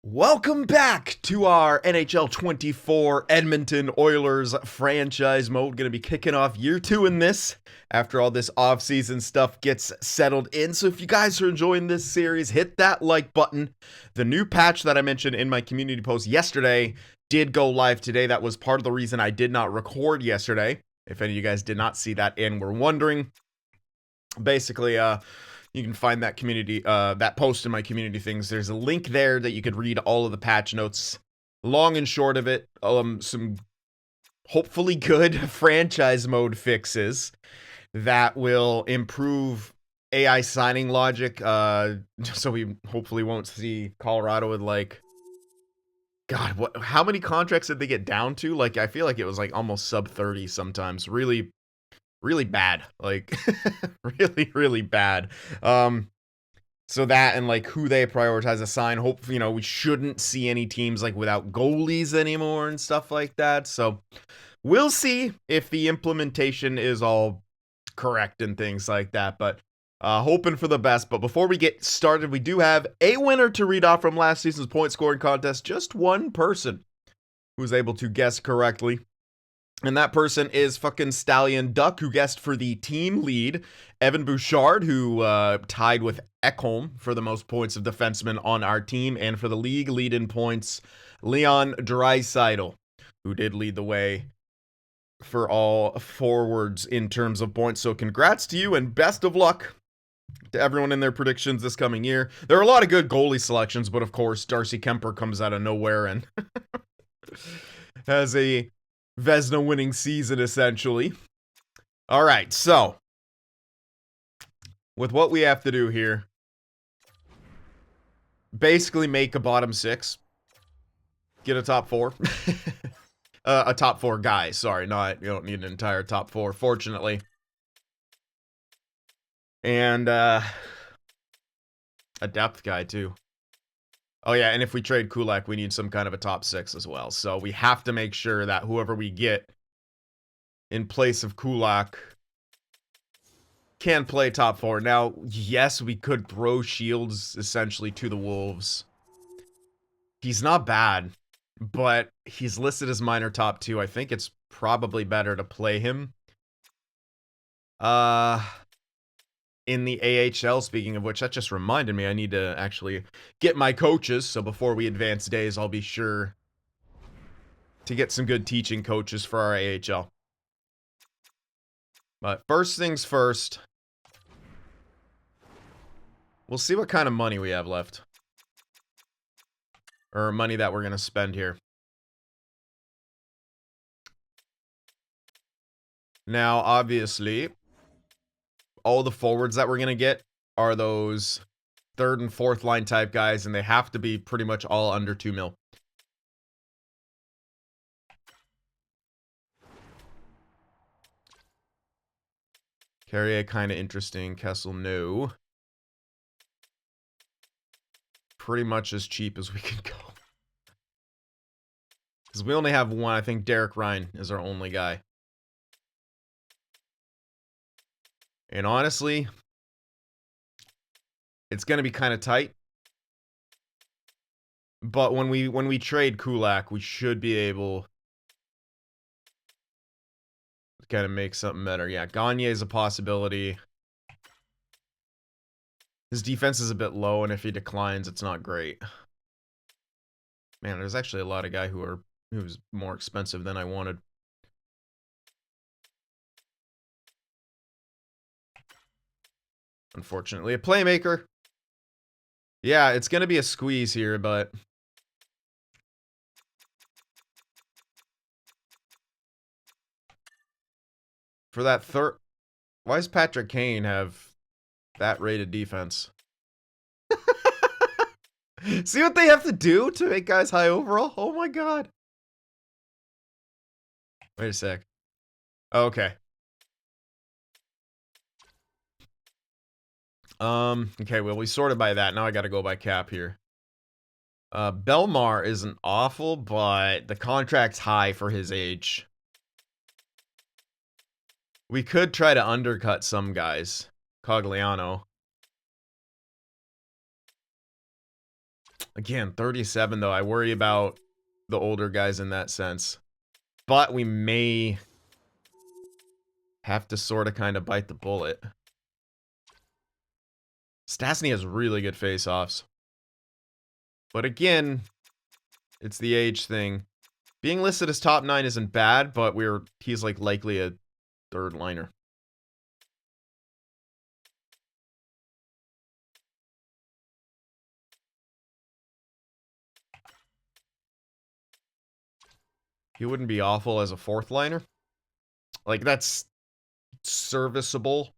Welcome back to our NHL 24 Edmonton Oilers franchise mode. Going to be kicking off year 2 in this after all this off-season stuff gets settled in. So if you guys are enjoying this series, hit that like button. The new patch that I mentioned in my community post yesterday did go live today. That was part of the reason I did not record yesterday. If any of you guys did not see that and were wondering. Basically, you can find that community, that post in my community things. There's a link there that you could read all of the patch notes. Long and short of it, some hopefully good franchise mode fixes that will improve AI signing logic. So we hopefully won't see Colorado with like, God, how many contracts did they get down to? Like, I feel like it was like almost sub 30 sometimes. Really bad, like really bad. So that and like who they prioritize a sign, hope, we shouldn't see any teams like without goalies anymore and stuff like that. So we'll see if the implementation is all correct and things like that, but hoping for the best. But before we get started, we do have a winner to read off from last season's point scoring contest. Just one person who was able to guess correctly. And that person is fucking Stallion Duck, who guessed for the team lead. Evan Bouchard, who tied with Ekholm for the most points of defensemen on our team. And for the league lead in points, Leon Draisaitl, who did lead the way for all forwards in terms of points. So congrats to you and best of luck to everyone in their predictions this coming year. There are a lot of good goalie selections, but of course, Darcy Kemper comes out of nowhere and has a Vezina winning season, essentially. All right, so with what we have to do here, basically make a bottom 6, get a top 4. A top 4 guy, sorry, not, you don't need an entire top 4, fortunately. And a depth guy, too. Oh, yeah, and if we trade Kulak, we need some kind of a top 6 as well. So we have to make sure that whoever we get in place of Kulak can play top 4. Now, yes, we could throw Shields essentially to the Wolves. He's not bad, but he's listed as minor top 2. I think it's probably better to play him in the AHL, speaking of which, that just reminded me I need to actually get my coaches, so before we advance days, I'll be sure to get some good teaching coaches for our AHL. But first things first, we'll see what kind of money we have left. Or money that we're going to spend here. Now, obviously, all the forwards that we're going to get are those third and fourth line type guys, and they have to be pretty much all under 2 mil. Carrier, kind of interesting. Kessel, no. Pretty much as cheap as we can go. Because we only have one. I think Derek Ryan is our only guy. And honestly, it's going to be kind of tight. But when we trade Kulak, we should be able to kind of make something better. Yeah, Gagne is a possibility. His defense is a bit low, and if he declines, it's not great. Man, there's actually a lot of guys who's more expensive than I wanted. Unfortunately, a playmaker. Yeah, it's going to be a squeeze here, but for that third, why does Patrick Kane have that rated defense? See what they have to do to make guys high overall? Oh my god. Wait a sec. Okay. Okay, well, we sorted by that. Now I gotta go by cap here. Belmar isn't awful, but the contract's high for his age. We could try to undercut some guys. Cogliano. Again, 37 though. I worry about the older guys in that sense. But we may have to sort of kind of bite the bullet. Stastny has really good face-offs. But again, it's the age thing. Being listed as top 9 isn't bad, but he's like likely a third liner. He wouldn't be awful as a fourth liner. Like, that's serviceable.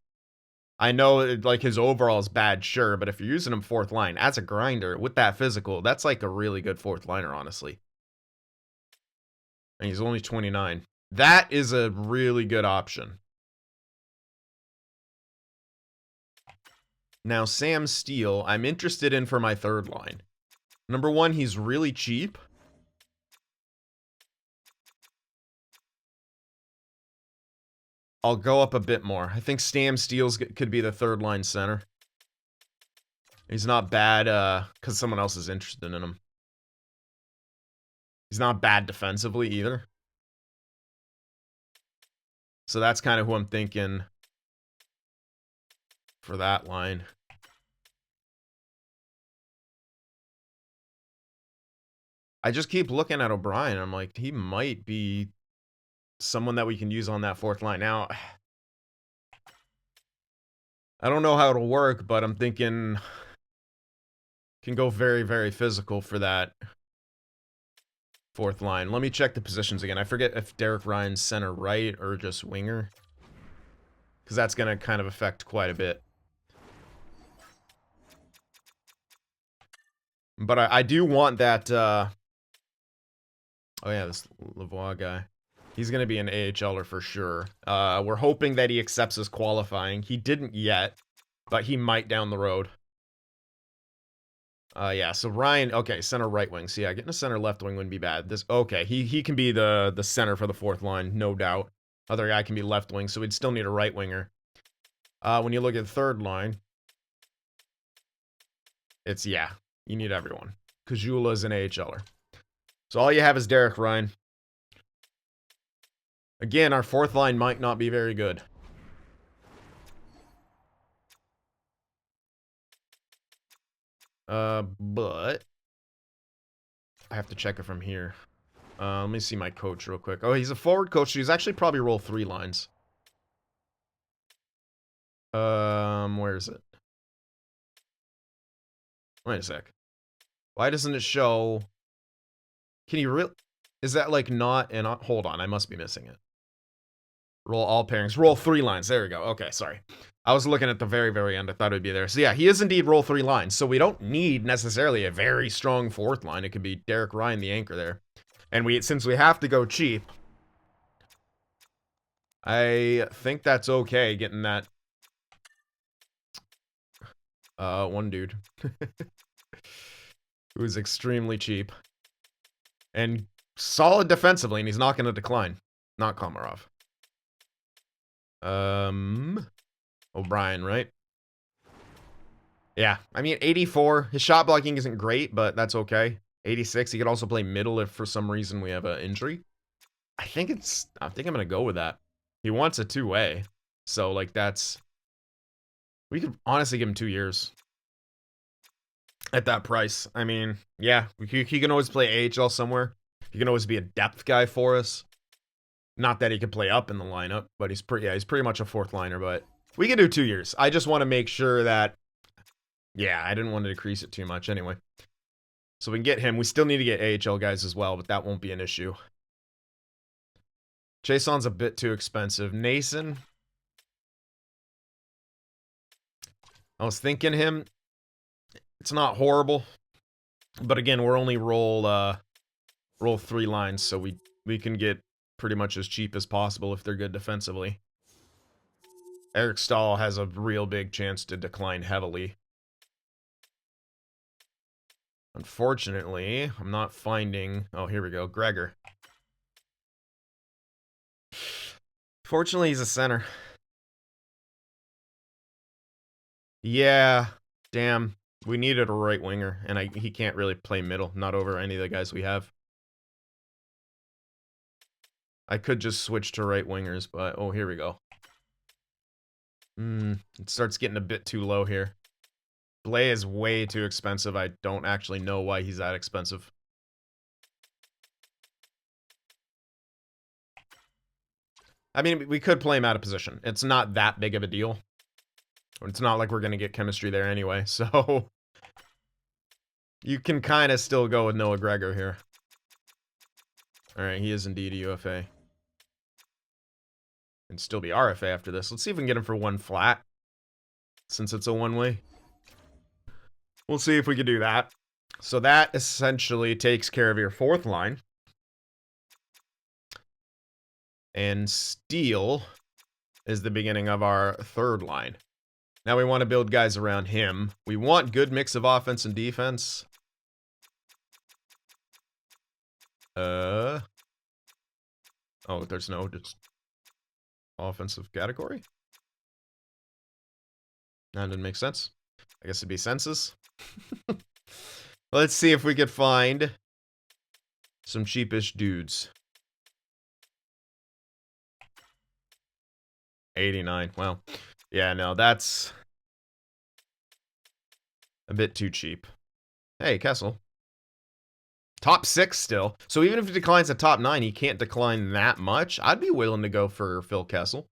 I know, like, his overall is bad, sure, but if you're using him fourth line, as a grinder, with that physical, that's, like, a really good fourth liner, honestly. And he's only 29. That is a really good option. Now, Sam Steele, I'm interested in for my third line. Number one, he's really cheap. I'll go up a bit more. I think Sam Steele could be the third line center. He's not bad because someone else is interested in him. He's not bad defensively either. So that's kind of who I'm thinking for that line. I just keep looking at O'Brien. I'm like, he might be someone that we can use on that fourth line. Now, I don't know how it'll work, but I'm thinking can go very, very physical for that fourth line. Let me check the positions again. I forget if Derek Ryan's center right or just winger, because that's going to kind of affect quite a bit. But I do want that... oh yeah, this Lavoie guy. He's going to be an AHLer for sure. We're hoping that he accepts his qualifying. He didn't yet, but he might down the road. Yeah, so Ryan, okay, center right wing. So yeah, getting a center left wing wouldn't be bad. Okay, he can be the center for the fourth line, no doubt. Other guy can be left wing, so we'd still need a right winger. When you look at the third line, yeah, you need everyone. Kajula is an AHLer. So all you have is Derek Ryan. Again, our fourth line might not be very good. But I have to check it from here. Let me see my coach real quick. Oh, he's a forward coach. He's actually probably roll 3 lines. Where is it? Wait a sec. Why doesn't it show? Can you really? Is that like not? And hold on, I must be missing it. Roll all pairings. Roll 3 lines. There we go. Okay, sorry. I was looking at the very, very end. I thought it would be there. So yeah, he is indeed roll 3 lines. So we don't need necessarily a very strong fourth line. It could be Derek Ryan, the anchor there. And since we have to go cheap, I think that's okay getting that one dude who is extremely cheap and solid defensively, and he's not going to decline. Not Komarov. O'Brien, right? Yeah, I mean, 84. His shot blocking isn't great, but that's okay. 86. He could also play middle if for some reason we have an injury. I think I'm gonna go with that. He wants a 2-way, so like we could honestly give him 2 years at that price. I mean, yeah, he can always play AHL somewhere. He can always be a depth guy for us. Not that he could play up in the lineup, but he's pretty much a fourth liner. But we can do 2 years. I just want to make sure that, yeah, I didn't want to decrease it too much anyway. So we can get him. We still need to get AHL guys as well, but that won't be an issue. Jason's a bit too expensive. Nason, I was thinking him. It's not horrible, but again, we're only roll 3 lines, so we can get pretty much as cheap as possible if they're good defensively. Eric Stahl has a real big chance to decline heavily. Unfortunately, I'm not finding... Oh, here we go. Gregor. Fortunately, he's a center. Yeah. Damn. We needed a right winger, and he can't really play middle, not over any of the guys we have. I could just switch to right wingers, but oh, here we go. It starts getting a bit too low here. Blay is way too expensive. I don't actually know why he's that expensive. I mean, we could play him out of position. It's not that big of a deal. It's not like we're going to get chemistry there anyway, so... You can kind of still go with Noah Gregor here. Alright, he is indeed a UFA. And still be RFA after this. Let's see if we can get him for one flat. Since it's a one-way. We'll see if we can do that. So that essentially takes care of your fourth line. And Steele is the beginning of our third line. Now we want to build guys around him. We want good mix of offense and defense. Oh, there's no just offensive category? That didn't make sense. I guess it'd be census. Let's see if we could find some cheapish dudes. 89. Well, yeah, no, that's a bit too cheap. Hey, Kessel. Top 6 still. So even if he declines at top 9, he can't decline that much. I'd be willing to go for Phil Kessel.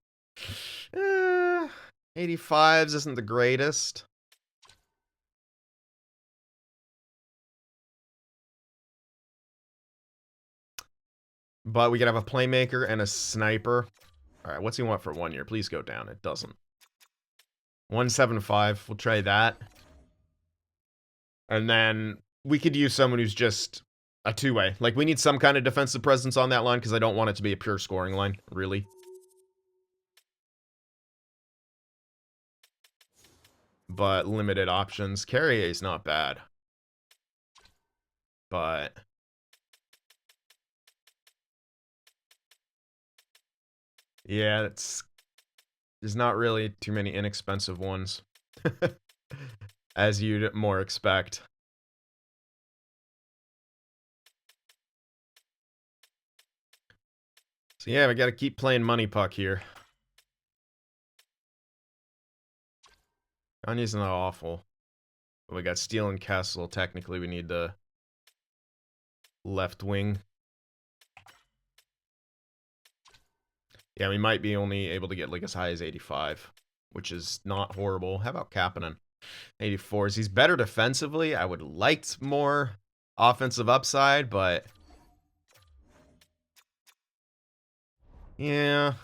85s isn't the greatest. But we could have a playmaker and a sniper. Alright, what's he want for 1 year? Please go down. It doesn't. 175. We'll try that. And then we could use someone who's just a two-way. Like, we need some kind of defensive presence on that line because I don't want it to be a pure scoring line, really. But limited options. Carrier is not bad. But... yeah, there's not really too many inexpensive ones. As you'd more expect. So yeah, we gotta keep playing money puck here. Kanye's not awful. But we got Steele and Kessel. Technically, we need the left wing. Yeah, we might be only able to get like as high as 85, which is not horrible. How about Kapanen? 84s. He's better defensively. I would like more offensive upside, but... yeah.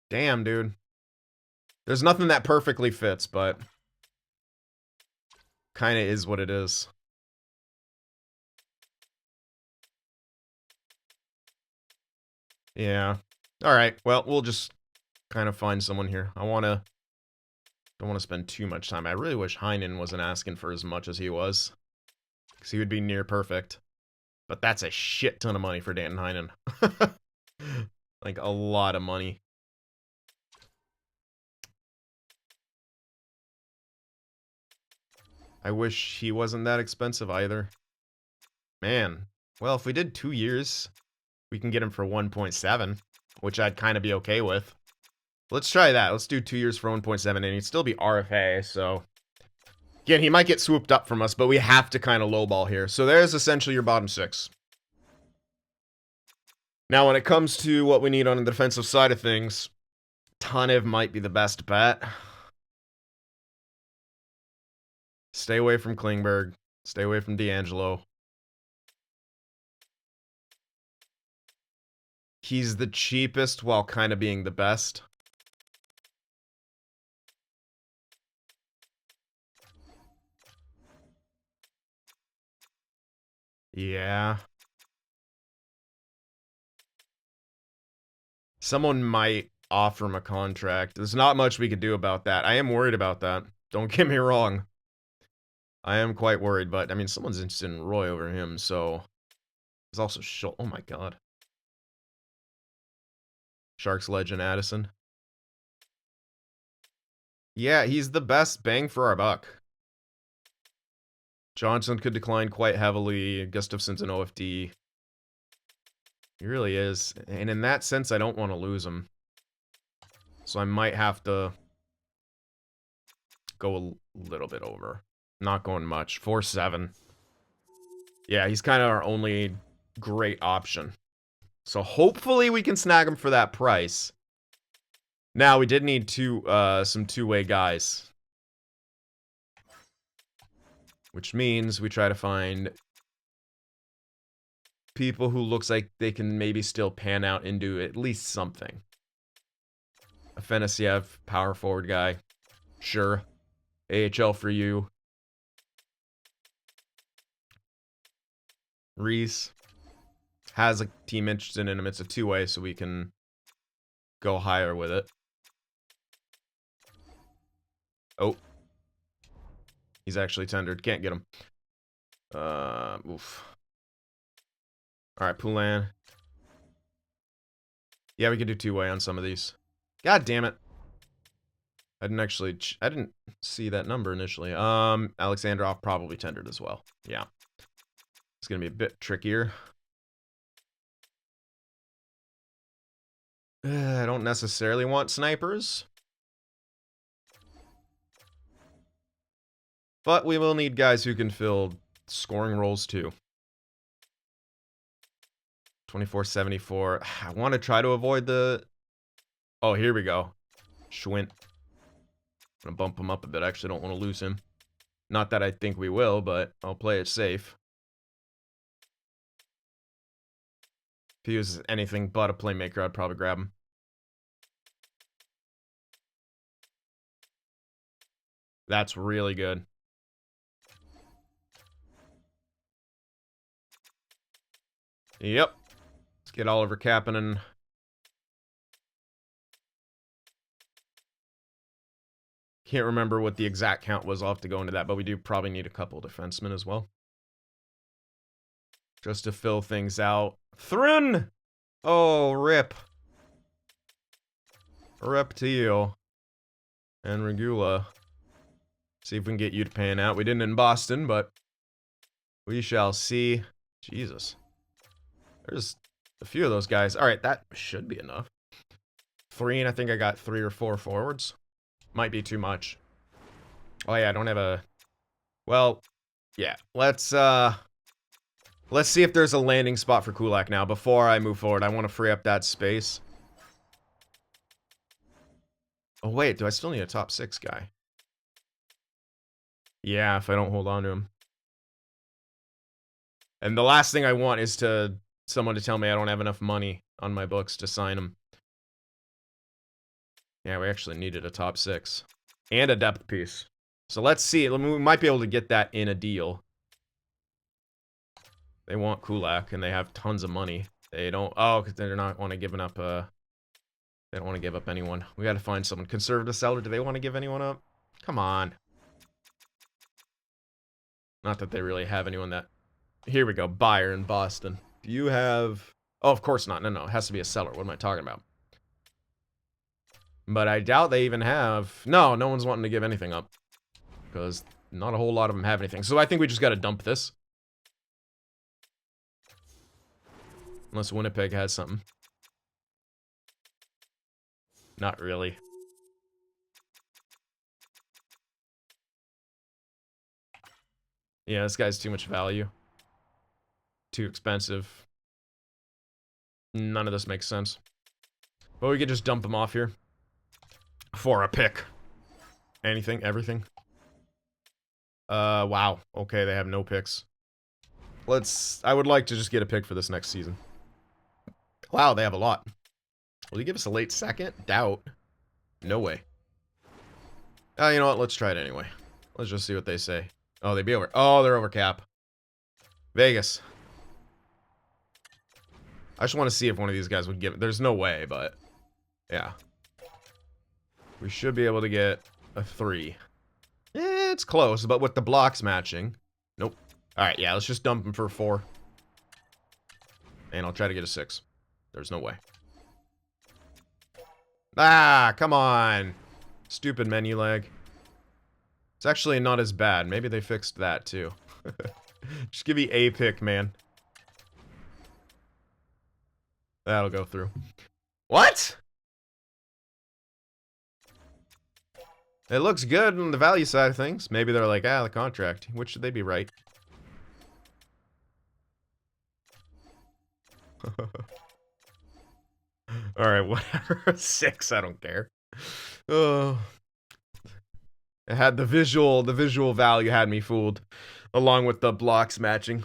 Damn, dude. There's nothing that perfectly fits, but... kinda is what it is. Yeah. Alright, well, we'll just kind of find someone here. Don't want to spend too much time. I really wish Heinen wasn't asking for as much as he was. Because he would be near perfect. But that's a shit ton of money for Danton Heinen. Like, a lot of money. I wish he wasn't that expensive either. Man. Well, if we did 2 years, we can get him for 1.7, which I'd kind of be okay with. Let's try that. Let's do 2 years for 1.7, and he'd still be RFA, so... again, he might get swooped up from us, but we have to kind of lowball here. So there's essentially your bottom 6. Now, when it comes to what we need on the defensive side of things, Tanev might be the best bet. Stay away from Klingberg. Stay away from D'Angelo. He's the cheapest while kind of being the best. Yeah. Someone might offer him a contract. There's not much we could do about that. I am worried about that. Don't get me wrong. I am quite worried, but, I mean, someone's interested in Roy over him, so... There's also oh my god. Sharks legend Addison. Yeah, he's the best bang for our buck. Johnson could decline quite heavily. Gustafson's an OFD. He really is. And in that sense, I don't want to lose him. So I might have to go a little bit over. Not going much. 4-7. Yeah, he's kind of our only great option. So hopefully we can snag him for that price. Now, we did need some two-way guys. Which means we try to find people who looks like they can maybe still pan out and do at least something. Afenasiev, power forward guy. Sure. AHL for you. Reese has a team interested in him. It's a two-way, so we can go higher with it. Oh. He's actually tendered. Can't get him. Oof. Alright, Poulin. Yeah, we could do two-way on some of these. God damn it. I didn't see that number initially. Alexandrov probably tendered as well. Yeah. It's gonna be a bit trickier. I don't necessarily want snipers. But we will need guys who can fill scoring roles too. 24-74. I want to try to avoid the... Oh, here we go. Schwint. I'm gonna bump him up a bit. I actually don't want to lose him. Not that I think we will, but I'll play it safe. If he was anything but a playmaker, I'd probably grab him. That's really good. Yep. Let's get Oliver Kapanen. Can't remember what the exact count was. I'll have to go into that, but we do probably need a couple defensemen as well. Just to fill things out. Thrun! Oh, rip. Rip to you. And Regula. See if we can get you to pan out. We didn't in Boston, but we shall see. Jesus. There's a few of those guys. All right, that should be enough. 3, and I think I got 3 or 4 forwards. Might be too much. Oh yeah, I don't have a... Well, yeah. Let's see if there's a landing spot for Kulak now. Before I move forward, I want to free up that space. Oh wait, do I still need a top 6 guy? Yeah, if I don't hold on to him. And the last thing I want is someone to tell me I don't have enough money on my books to sign him. Yeah, we actually needed a top 6. And a depth piece. So let's see. We might be able to get that in a deal. They want Kulak, and they have tons of money. They don't... Oh, because they're not want to give up... They don't want to give up anyone. We got to find someone. Conservative seller, do they want to give anyone up? Come on. Not that they really have anyone that... Here we go. Buyer in Boston. Do you have... Oh, of course not. No. It has to be a seller. What am I talking about? But I doubt they even have... No one's wanting to give anything up. Because not a whole lot of them have anything. So I think we just got to dump this. Unless Winnipeg has something. Not really. Yeah, this guy's too much value. Too expensive. None of this makes sense. But we could just dump him off here. For a pick. Anything, everything. Wow. Okay, they have no picks. I would like to just get a pick for this next season. Wow, they have a lot. Will you give us a late second? Doubt. No way. You know what? Let's try it anyway. Let's just see what they say. Oh, they'd be over. Oh, they're over cap. Vegas. I just want to see if one of these guys would give it. There's no way, but... Yeah. We should be able to get a 3. It's close, but with the blocks matching. Nope. Alright, yeah, let's just dump him for 4. And I'll try to get a 6. There's no way. Ah, come on. Stupid menu lag. It's actually not as bad. Maybe they fixed that too. Just give me a pick, man. That'll go through. What? It looks good on the value side of things. Maybe they're like, the contract. Which should they be right? Alright, whatever. 6, I don't care. Oh. It had the visual value had me fooled, along with the blocks matching.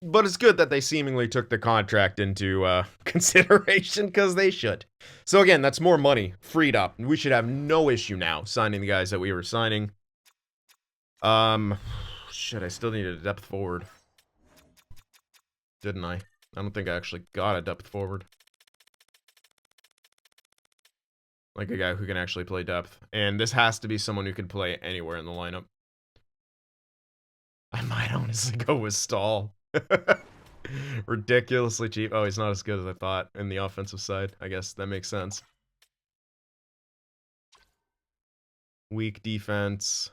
But it's good that they seemingly took the contract into consideration, because they should. So again, that's more money freed up. We should have no issue now signing the guys that we were signing. Shit, I still needed a depth forward. Didn't I? I don't think I actually got a depth forward. Like a guy who can actually play depth. And this has to be someone who can play anywhere in the lineup. I might honestly go with Stahl. Ridiculously cheap. Oh, he's not as good as I thought in the offensive side. I guess that makes sense. Weak defense.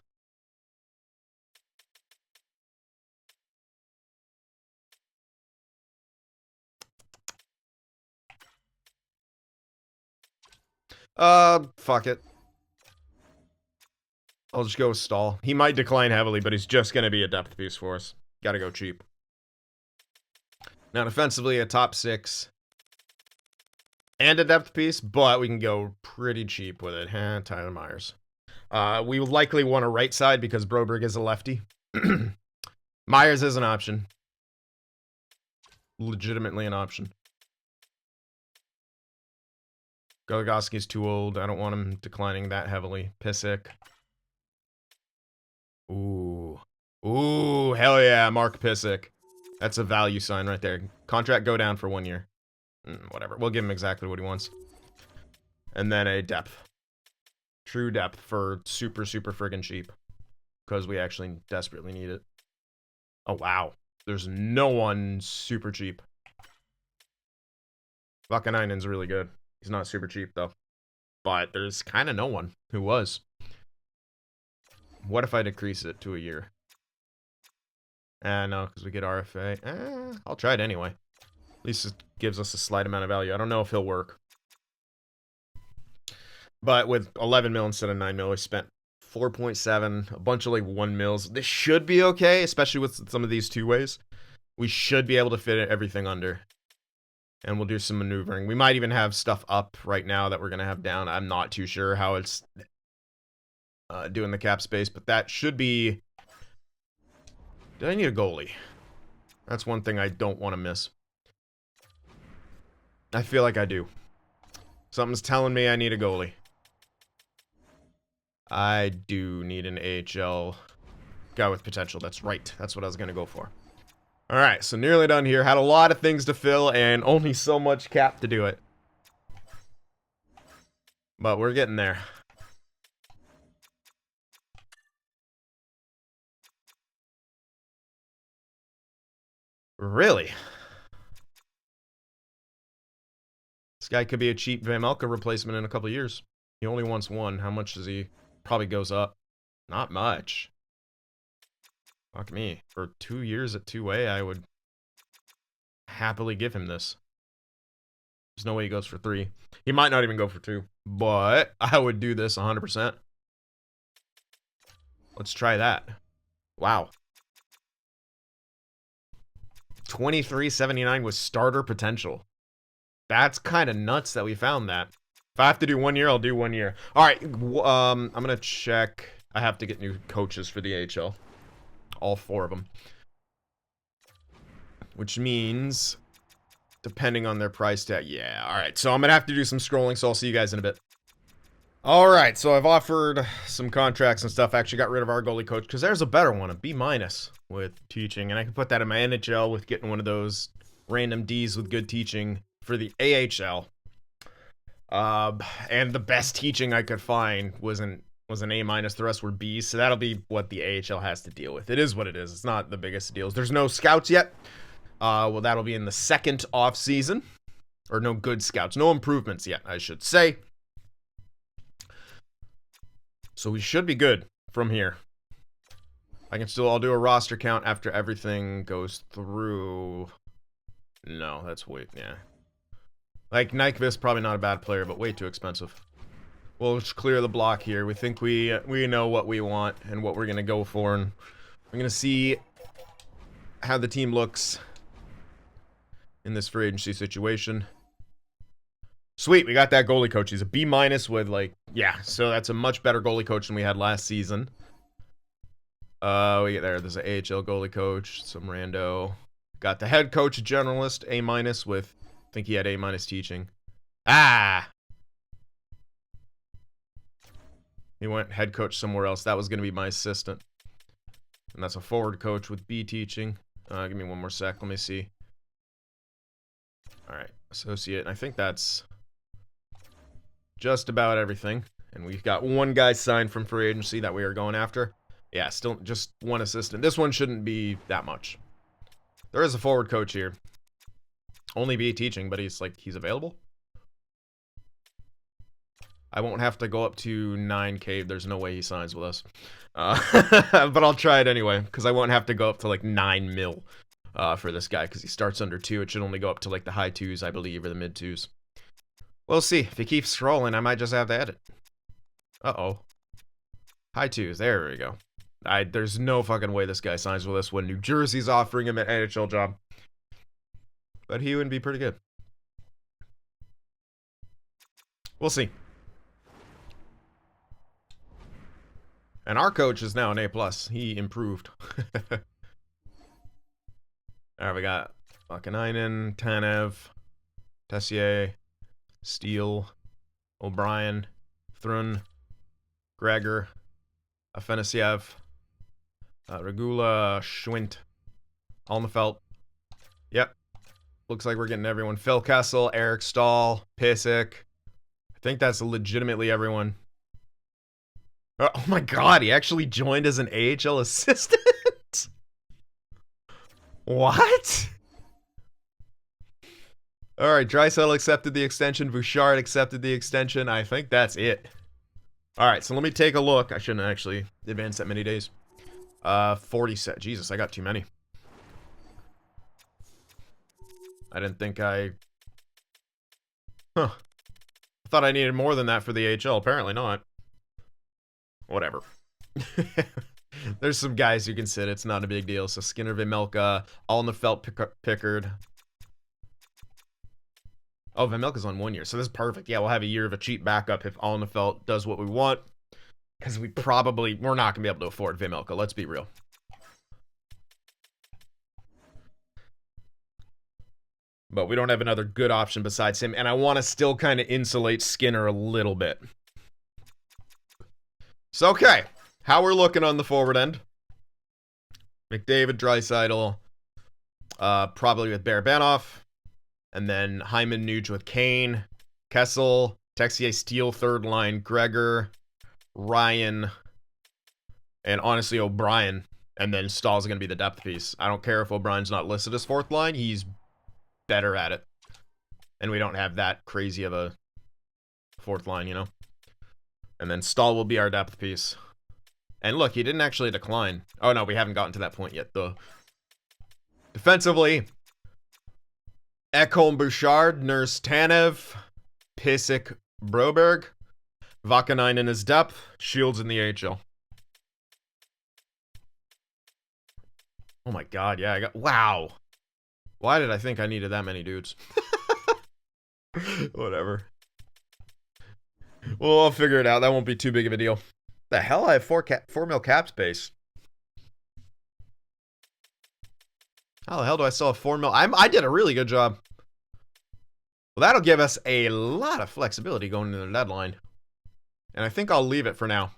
Fuck it. I'll just go with Stahl. He might decline heavily, but he's just gonna be a depth piece for us. Gotta go cheap. Now, defensively, a top 6. And a depth piece, but we can go pretty cheap with it. Tyler Myers. We will likely want a right side because Broberg is a lefty. Myers is an option. Legitimately an option. Goligoski's too old. I don't want him declining that heavily. Pissick. Ooh. Ooh, hell yeah, Mark Pissick. That's a value sign right there. Contract go down for 1 year. Whatever. We'll give him exactly what he wants. And then a depth. True depth for super, super friggin' cheap. Because we actually desperately need it. Oh, wow. There's no one super cheap. Vakanainen's really good. He's not super cheap, though. But there's kind of no one who was. What if I decrease it to a year? No, because we get RFA. I'll try it anyway. At least it gives us a slight amount of value. I don't know if he'll work. But with 11 mil instead of 9 mil, we spent 4.7, a bunch of like 1 mils. This should be okay, especially with some of these two-ways. We should be able to fit everything under. And we'll do some maneuvering. We might even have stuff up right now that we're going to have down. I'm not too sure how it's doing the cap space, but that should be... Did I need a goalie? That's one thing I don't want to miss. I feel like I do. Something's telling me I need a goalie. I do need an AHL guy with potential. That's right. That's what I was going to go for. Alright, so nearly done here. Had a lot of things to fill and only so much cap to do it. But we're getting there. Really? This guy could be a cheap Vamelka replacement in a couple years. He only wants 1. How much does he? Probably goes up. Not much. Fuck me. For 2 years at 2A, I would happily give him this. There's no way he goes for 3. He might not even go for 2. But I would do this 100%. Let's try that. Wow. 23.79 with starter potential. That's kind of nuts that we found that. If I have to do 1 year, I'll do 1 year. All right, I'm gonna check. I have to get new coaches for the AHL. All 4 of them. Which means, depending on their price tag, yeah. All right, so I'm gonna have to do some scrolling. So I'll see you guys in a bit. All right, so I've offered some contracts and stuff. I actually got rid of our goalie coach because there's a better one, a B- with teaching, and I can put that in my NHL with getting one of those random Ds with good teaching for the AHL. And the best teaching I could find was an A-. The rest were B's, so that'll be what the AHL has to deal with. It is what it is. It's not the biggest deals. There's no scouts yet. Well, that'll be in the second offseason. Or no good scouts. No improvements yet, I should say. So we should be good from here. I'll do a roster count after everything goes through. No, that's way, yeah. Like, Nyquist, probably not a bad player, but way too expensive. We'll just clear the block here. We think we know what we want and what we're going to go for. And we're going to see how the team looks in this free agency situation. Sweet, we got that goalie coach. He's a B- with, like, yeah. So that's a much better goalie coach than we had last season. There's an AHL goalie coach, some rando. Got the head coach, generalist, A- with, I think he had A- teaching. He went head coach somewhere else. That was going to be my assistant. And that's a forward coach with B teaching. Give me one more sec. Let me see. All right, associate. I think that's just about everything. And we've got one guy signed from free agency that we are going after. Yeah, still just one assistant. This one shouldn't be that much. There is a forward coach here. Only B teaching, but he's available. I won't have to go up to 9K. There's no way he signs with us. But I'll try it anyway, because I won't have to go up to like 9 mil for this guy, because he starts under 2. It should only go up to like the high 2s, I believe, or the mid 2s. We'll see. If he keeps scrolling, I might just have to edit. Uh-oh. High 2s. There we go. There's no fucking way this guy signs with us when New Jersey's offering him an NHL job. But he would be pretty good. We'll see. And our coach is now an A+. He improved. Alright, we got Vakanainen, Tanev, Tessier, Steele, O'Brien, Thrun, Gregor, Afanasyev, Regula, Schwint, Alnefelt. Yep. Looks like we're getting everyone. Phil Kessel, Eric Stahl, Pissick. I think that's legitimately everyone. Oh my god, he actually joined as an AHL assistant? What? Alright, Draisaitl accepted the extension. Bouchard accepted the extension. I think that's it. Alright, so let me take a look. I shouldn't actually advance that many days. 40 set. Jesus, I got too many. I didn't think I thought I needed more than that for the AHL. Apparently not. Whatever. There's some guys you can sit. It's not a big deal. So Skinner, Vejmelka, Alnefelt, Pickard. Oh, Vejmelka's on 1 year. So this is perfect. Yeah, we'll have a year of a cheap backup if Alnefelt does what we want. Because we're not going to be able to afford Vejmelka. Let's be real. But we don't have another good option besides him. And I want to still kind of insulate Skinner a little bit. So, okay. How we're looking on the forward end. McDavid, Draisaitl. Probably with Barabanov. And then Hyman, Nuge with Kane. Kessel. Texier, Steele, third line. Gregor. Ryan. And honestly, O'Brien. And then Stahl's going to be the depth piece. I don't care if O'Brien's not listed as fourth line. He's better at it. And we don't have that crazy of a fourth line, you know? And then Stahl will be our depth piece. And look, he didn't actually decline. Oh, no, we haven't gotten to that point yet, though. Defensively, Ekholm, Bouchard, Nurse, Tanev, Pissick, Broberg, Vakanainen is depth, Shields in the AHL. Oh my god, yeah, wow. Why did I think I needed that many dudes? Whatever. Well, I'll figure it out. That won't be too big of a deal. The hell? I have 4 mil cap space. How the hell do I still have 4 mil? I did a really good job. Well, that'll give us a lot of flexibility going into the deadline. And I think I'll leave it for now.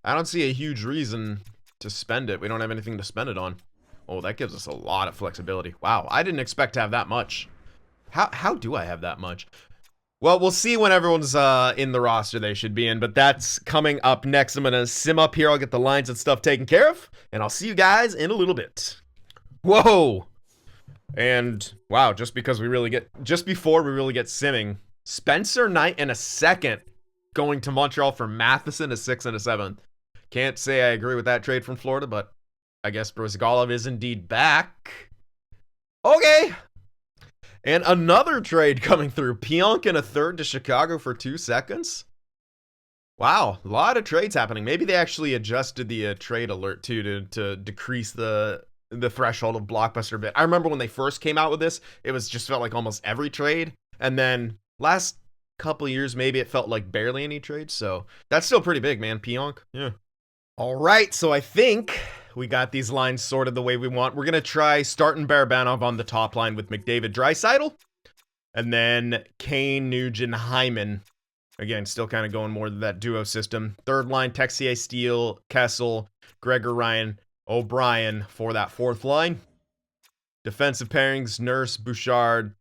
I don't see a huge reason to spend it. We don't have anything to spend it on. Oh, that gives us a lot of flexibility. Wow, I didn't expect to have that much. How do I have that much? Well, we'll see when everyone's in the roster they should be in, but that's coming up next. I'm going to sim up here. I'll get the lines and stuff taken care of, and I'll see you guys in a little bit. Whoa! And wow, just before we really get simming, Spencer Knight in a second going to Montreal for Matheson, a 6 and a 7. Can't say I agree with that trade from Florida, but I guess Brizgalov is indeed back. Okay. And another trade coming through. Pionk in a third to Chicago for 2 seconds. Wow, a lot of trades happening. Maybe they actually adjusted the trade alert too to decrease the threshold of blockbuster a bit. I remember when they first came out with this, it was just felt like almost every trade. And then last couple years, maybe it felt like barely any trades. So that's still pretty big, man. Pionk. Yeah. All right, so I think we got these lines sorted the way we want. We're going to try starting Barabanov on the top line with McDavid, Draisaitl, and then Kane, Nugent, Hyman. Again, still kind of going more to that duo system. Third line, Texier, Steele, Kessel, Gregor, Ryan, O'Brien for that fourth line. Defensive pairings, Nurse, Bouchard,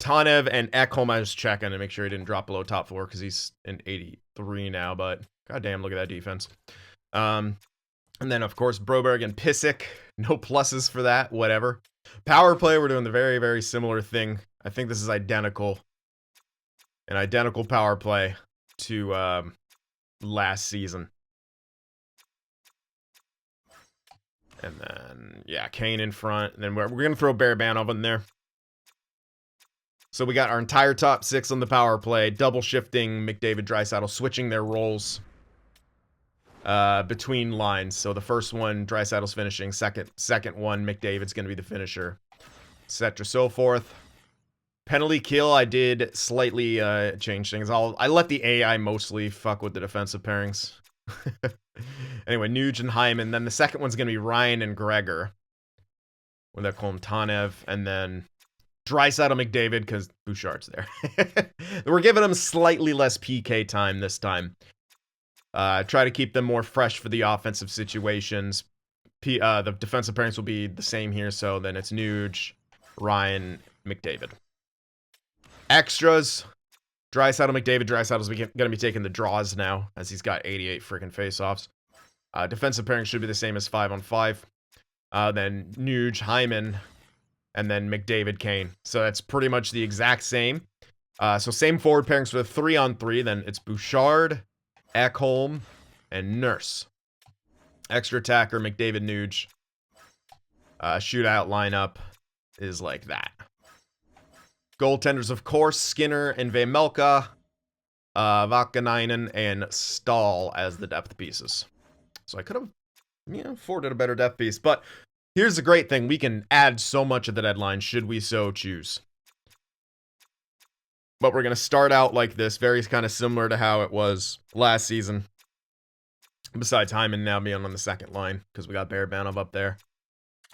Tanev, and Ekholm. I was checking to make sure he didn't drop below top 4 because he's in 83 now, but goddamn, look at that defense. And then, of course, Broberg and Pissick. No pluses for that, whatever. Power play, we're doing the very, very similar thing. I think this is identical. An identical power play to last season. And then, yeah, Kane in front. And then we're going to throw Barabanov in there. So we got our entire top 6 on the power play. Double shifting McDavid, Draisaitl, switching their roles between lines. So the first one, Draisaitl's finishing. Second one, McDavid's going to be the finisher. Etc. So forth. Penalty kill, I did slightly change things. I let the AI mostly fuck with the defensive pairings. Anyway, Nuge and Hyman. Then the second one's going to be Ryan and Gregor. Where they call him Tanev. And then Draisaitl, McDavid, because Bouchard's there. We're giving them slightly less PK time this time. Try to keep them more fresh for the offensive situations. The defensive pairings will be the same here. So then it's Nuge, Ryan, McDavid. Extras. Draisaitl, McDavid. Draisaitl's going to be taking the draws now, as he's got 88 freaking faceoffs. Defensive pairing should be the same as 5-on-5. Then Nuge, Hyman, and then McDavid, Kane. So that's pretty much the exact same. So same forward pairings for the 3-on-3. Then it's Bouchard, Ekholm, and Nurse. Extra attacker, McDavid, Nuge. Shootout lineup is like that. Goaltenders, of course, Skinner and Vejmelka, Vakanainen, and Stahl as the depth pieces. So I could have afforded a better depth piece. But here's the great thing. We can add so much at the deadline should we so choose. But we're going to start out like this, very kind of similar to how it was last season. Besides Hyman now being on the second line, because we got Barabanov up there.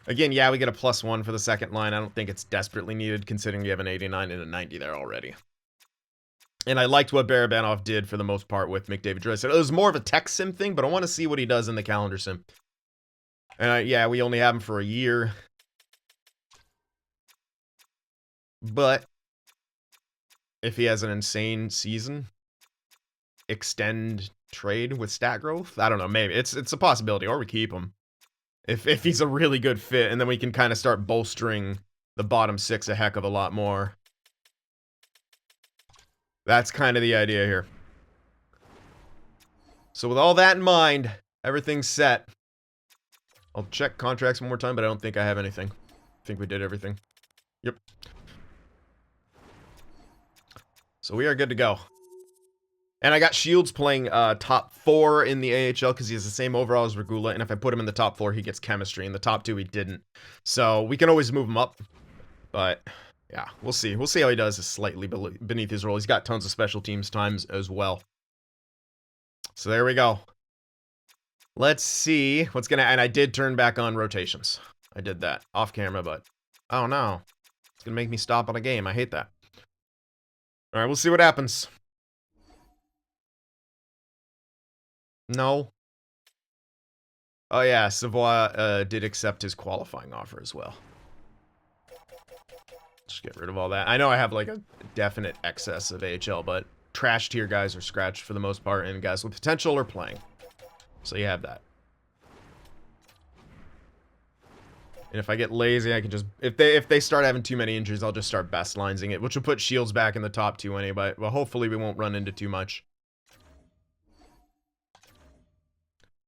Again, yeah, we get a +1 for the second line. I don't think it's desperately needed, considering we have an 89 and a 90 there already. And I liked what Barabanov did for the most part with McDavid Draisaitl. It was more of a tech sim thing, but I want to see what he does in the calendar sim. And yeah, we only have him for a year. But if he has an insane season, extend trade with stat growth? I don't know, maybe. It's a possibility, or we keep him. If he's a really good fit, and then we can kind of start bolstering the bottom 6 a heck of a lot more. That's kind of the idea here. So with all that in mind, everything's set. I'll check contracts one more time, but I don't think I have anything. I think we did everything. Yep. So we are good to go. And I got Shields playing top 4 in the AHL because he has the same overall as Regula. And if I put him in the top 4, he gets chemistry. In the top 2, he didn't. So we can always move him up. But yeah, we'll see. We'll see how he does slightly beneath his role. He's got tons of special teams times as well. So there we go. Let's see what's going to... And I did turn back on rotations. I did that off camera, but... Oh no. It's going to make me stop on a game. I hate that. All right, we'll see what happens. No. Oh yeah, Savoy did accept his qualifying offer as well. Just get rid of all that. I know I have like a definite excess of AHL, but trash tier guys are scratched for the most part, and guys with potential are playing. So you have that. And if I get lazy, I can just... If they start having too many injuries, I'll just start best linesing it, which will put Shields back in the top 2 anyway, but well, hopefully we won't run into too much.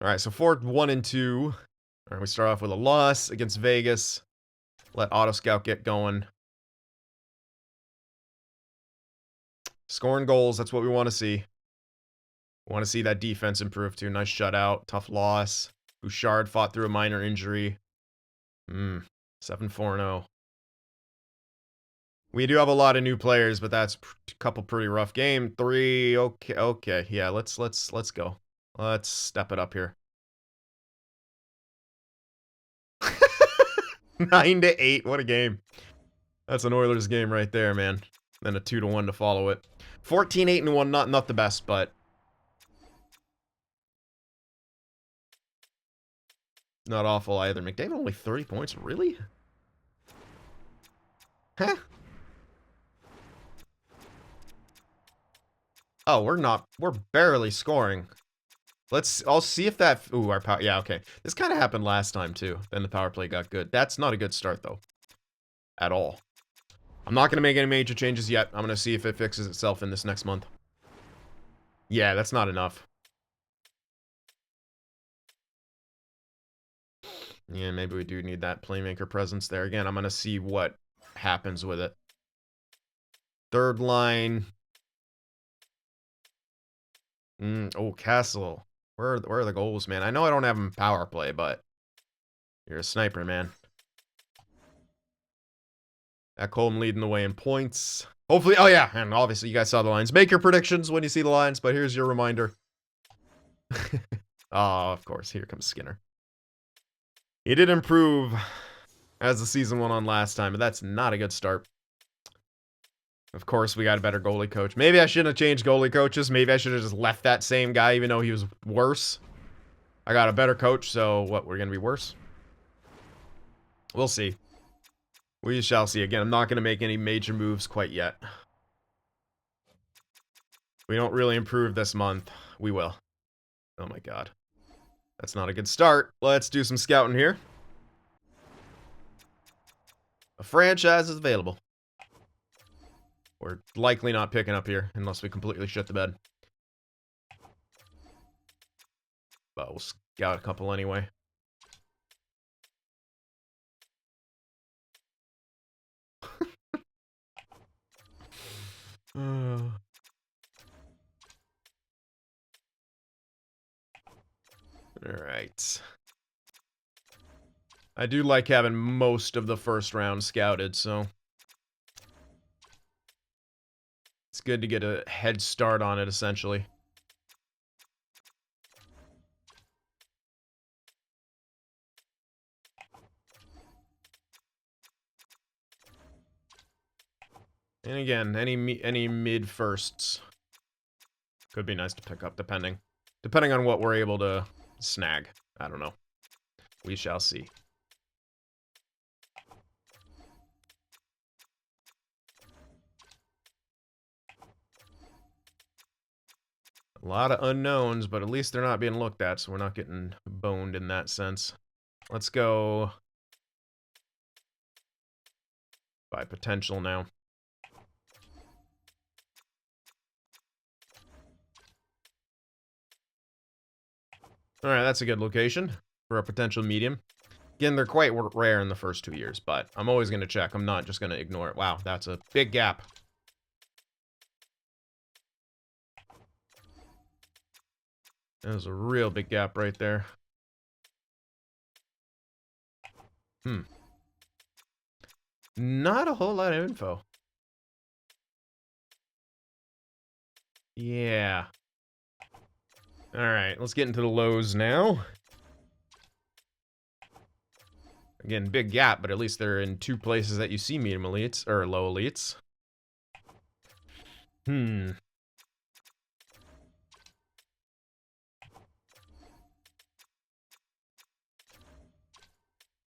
Alright, so 4-1 and 2. Alright, we start off with a loss against Vegas. Let Auto Scout get going. Scoring goals, that's what we want to see. We want to see that defense improve too. Nice shutout, tough loss. Bouchard fought through a minor injury. 7-4-0. We do have a lot of new players, but that's a couple pretty rough game. 3, okay. Yeah, let's go. Let's step it up here. 9-8, what a game. That's an Oilers game right there, man. Then a 2-1 to follow it. 14-8-1, not the best, but not awful either. McDavid only 30 points, really? Huh? Oh, we're barely scoring. I'll see if that, ooh, our power, yeah, okay. This kind of happened last time too. Then the power play got good. That's not a good start though. At all. I'm not going to make any major changes yet. I'm going to see if it fixes itself in this next month. Yeah, that's not enough. Yeah, maybe we do need that playmaker presence there. Again, I'm going to see what happens with it. Third line. Oh, Castle. Where are the goals, man? I know I don't have him power play, but you're a sniper, man. Ekholm leading the way in points. Hopefully, oh yeah, and obviously you guys saw the lines. Make your predictions when you see the lines, but here's your reminder. Oh, of course, here comes Skinner. He did improve as the season went on last time, but that's not a good start. Of course, we got a better goalie coach. Maybe I shouldn't have changed goalie coaches. Maybe I should have just left that same guy, even though he was worse. I got a better coach, so what, we're going to be worse? We'll see. We shall see. Again, I'm not going to make any major moves quite yet. We don't really improve this month. We will. Oh my god. That's not a good start. Let's do some scouting here. A franchise is available. We're likely not picking up here unless we completely shit the bed. But we'll scout a couple anyway. Alright. I do like having most of the first round scouted, so it's good to get a head start on it, essentially. And again, any mid firsts could be nice to pick up, depending on what we're able to snag. I don't know. We shall see. A lot of unknowns, but at least they're not being looked at, so we're not getting boned in that sense. Let's go by potential now. Alright, that's a good location for a potential medium. Again, they're quite rare in the first 2 years, but I'm always going to check. I'm not just going to ignore it. Wow, that's a big gap. That was a real big gap right there. Not a whole lot of info. Yeah. Alright, let's get into the lows now. Again, big gap, but at least they're in 2 places that you see medium elites, or low elites.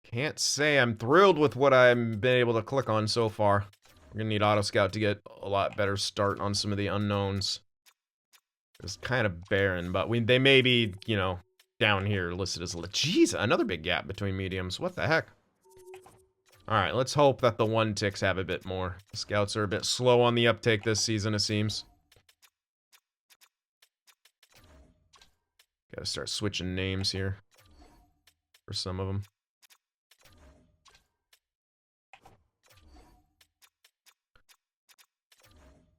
Can't say I'm thrilled with what I've been able to click on so far. We're gonna need Auto Scout to get a lot better start on some of the unknowns. It's kind of barren, but they may be, you know, down here listed as... Jeez, another big gap between mediums. What the heck? Alright, let's hope that the one ticks have a bit more. Scouts are a bit slow on the uptake this season, it seems. Gotta start switching names here. For some of them.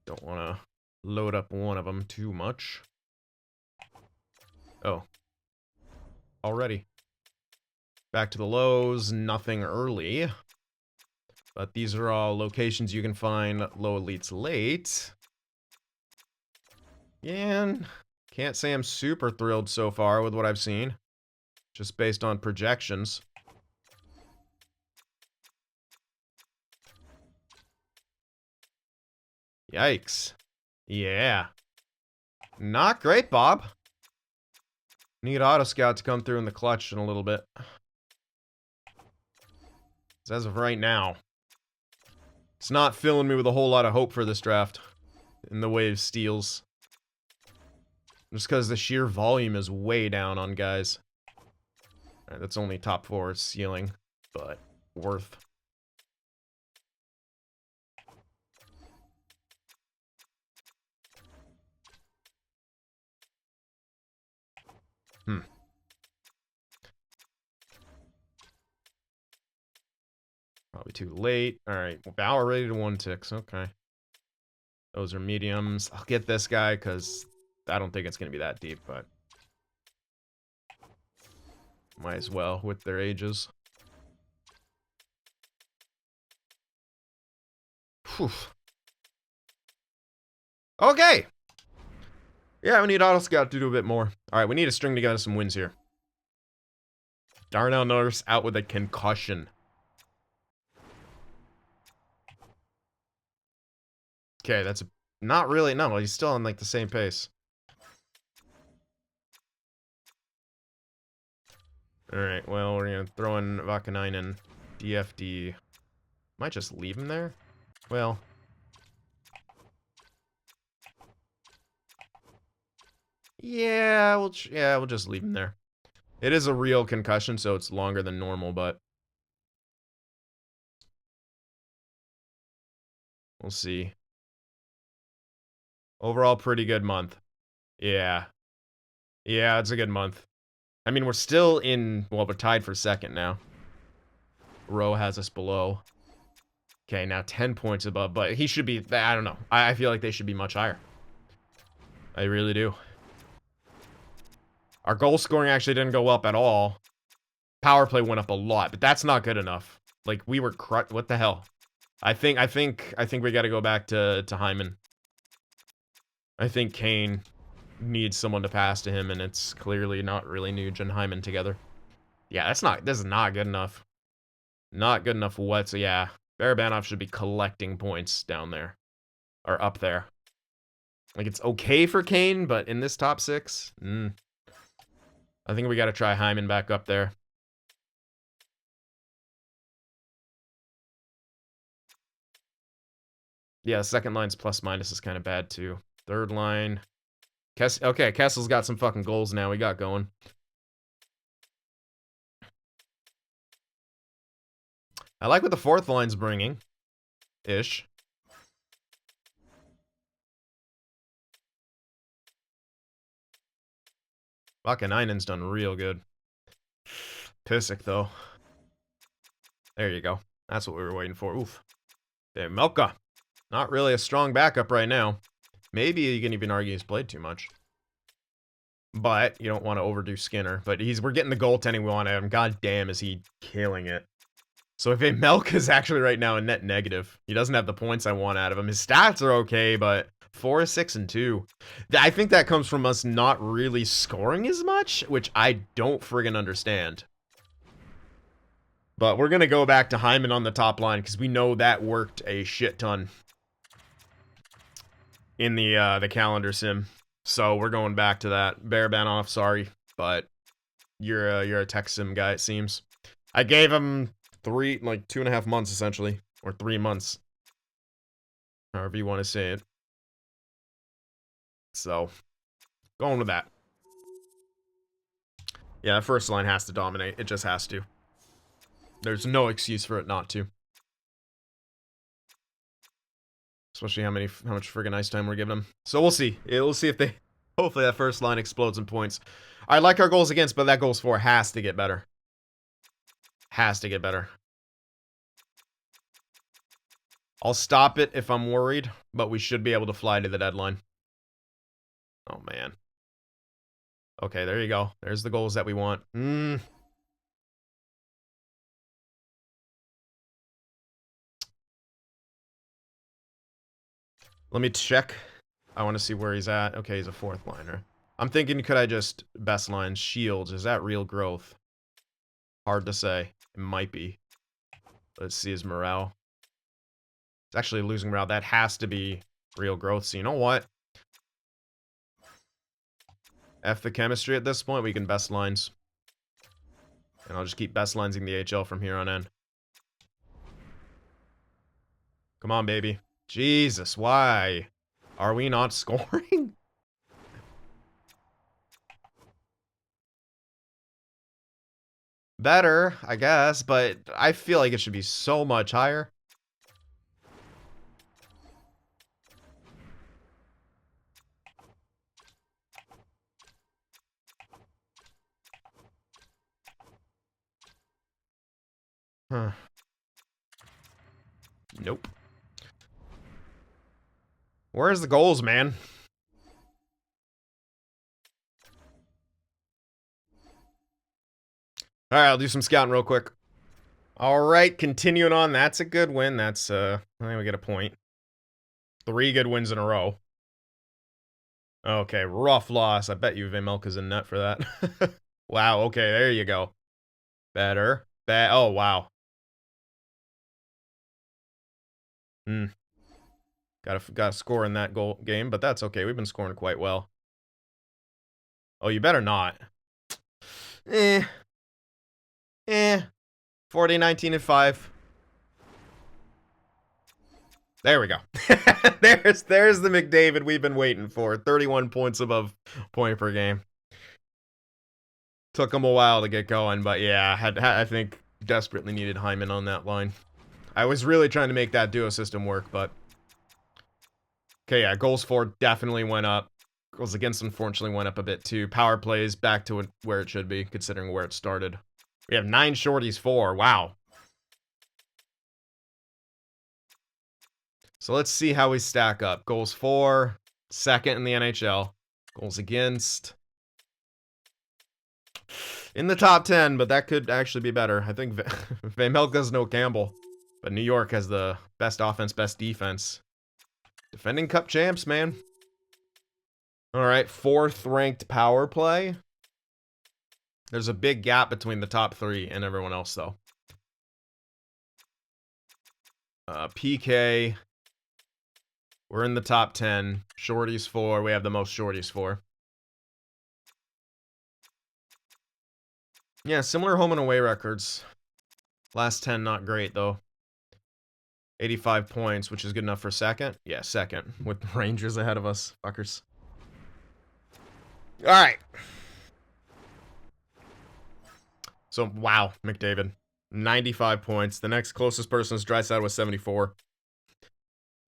Don't want to load up one of them too much. Oh. Already. Back to the lows, nothing early. But these are all locations you can find low elites late. And can't say I'm super thrilled so far with what I've seen. Just based on projections. Yikes. Yeah. Not great, Bob. Need Auto Scout to come through in the clutch in a little bit. As of right now, it's not filling me with a whole lot of hope for this draft in the way of steals. Just because the sheer volume is way down on guys. Alright, that's only top 4 ceiling, but worth. Probably too late. Alright, Bauer rated 1 ticks. Okay. Those are mediums. I'll get this guy because I don't think it's going to be that deep, but might as well with their ages. Whew. Okay. Yeah, we need Auto Scout to do a bit more. Alright, we need to string together some wins here. Darnell Nurse out with a concussion. Okay, that's not really. No, he's still on like the same pace. Alright, well, we're gonna throw in Vakanainen, DFD. Might just leave him there? Well. Yeah, we'll just leave him there. It is a real concussion, so it's longer than normal, but we'll see. Overall, pretty good month. Yeah. Yeah, it's a good month. I mean, we're still in... Well, we're tied for second now. Rowe has us below. Okay, now 10 points above, but he should be... I don't know. I feel like they should be much higher. I really do. Our goal scoring actually didn't go up at all. Power play went up a lot, but that's not good enough. Like, we were... What the hell? I think we gotta go back to Hyman. I think Kane needs someone to pass to him, and it's clearly not really Nuge and Hyman together. Yeah, this is not good enough. Not good enough what's... Yeah, Barabanov should be collecting points down there. Or up there. Like, it's okay for Kane, but in this top 6? I think we gotta try Hyman back up there. Yeah, second line's plus minus is kind of bad, too. Third line... Okay, Kessel's got some fucking goals now. We got going. I like what the fourth line's bringing. Ish. Vakanainen's done real good. Pissick, though. There you go. That's what we were waiting for. Oof. There, Melka. Not really a strong backup right now. Maybe you can even argue he's played too much. But you don't want to overdo Skinner. But we're getting the goaltending we want out of him. God damn, is he killing it. So if Melka's actually right now a net negative. He doesn't have the points I want out of him. His stats are okay, but 4, 6, and 2. I think that comes from us not really scoring as much, which I don't friggin' understand. But we're going to go back to Hyman on the top line because we know that worked a shit ton in the calendar sim. So we're going back to that. Barabanov, sorry, but you're a tech sim guy, it seems. I gave him 2.5 months essentially, or 3 months, however you want to say it. So going with that. Yeah, first line has to dominate. It just has to. There's no excuse for it not to. Especially how much friggin' ice time we're giving them. So we'll see. We'll see if they... Hopefully that first line explodes in points. I like our goals against, but that goals for has to get better. Has to get better. I'll stop it if I'm worried, but we should be able to fly to the deadline. Oh, man. Okay, there you go. There's the goals that we want. Let me check. I want to see where he's at. Okay, he's a fourth liner. I'm thinking, could I just best line shields? Is that real growth? Hard to say. It might be. Let's see his morale. It's actually losing morale. That has to be real growth. So you know what? F the chemistry at this point. We can best lines. And I'll just keep best linesing the HL from here on in. Come on, baby. Jesus, why are we not scoring? Better, I guess, but I feel like it should be so much higher. Huh. Nope. Where's the goals, man? Alright, I'll do some scouting real quick. Alright, continuing on. That's a good win. That's, I think we get a point. 3 good wins in a row. Okay, rough loss. I bet you Vemelka's in net for that. Wow, okay, there you go. Better. Oh, wow. Got a score in that game, but that's okay. We've been scoring quite well. Oh, you better not. 40, 19, and 5. There we go. there's the McDavid we've been waiting for. 31 points above point per game. Took him a while to get going, but yeah, I think desperately needed Hyman on that line. I was really trying to make that duo system work, but... Okay, yeah, goals for definitely went up. Goals against, unfortunately, went up a bit too. Power plays back to where it should be, considering where it started. We have 9 shorties for. Wow. So let's see how we stack up. Goals for, second in the NHL. Goals against. In the top 10, but that could actually be better. I think Vemelka's no Campbell. But New York has the best offense, best defense. Defending Cup champs, man. Alright, 4th ranked power play. There's a big gap between the top 3 and everyone else, though. PK. We're in the top 10. Shorties for. We have the most shorties for. Yeah, similar home and away records. Last 10, not great, though. 85 points, which is good enough for second. Yeah, second. With the Rangers ahead of us. Fuckers. Alright. So, wow, McDavid. 95 points. The next closest person is Draisaitl with 74.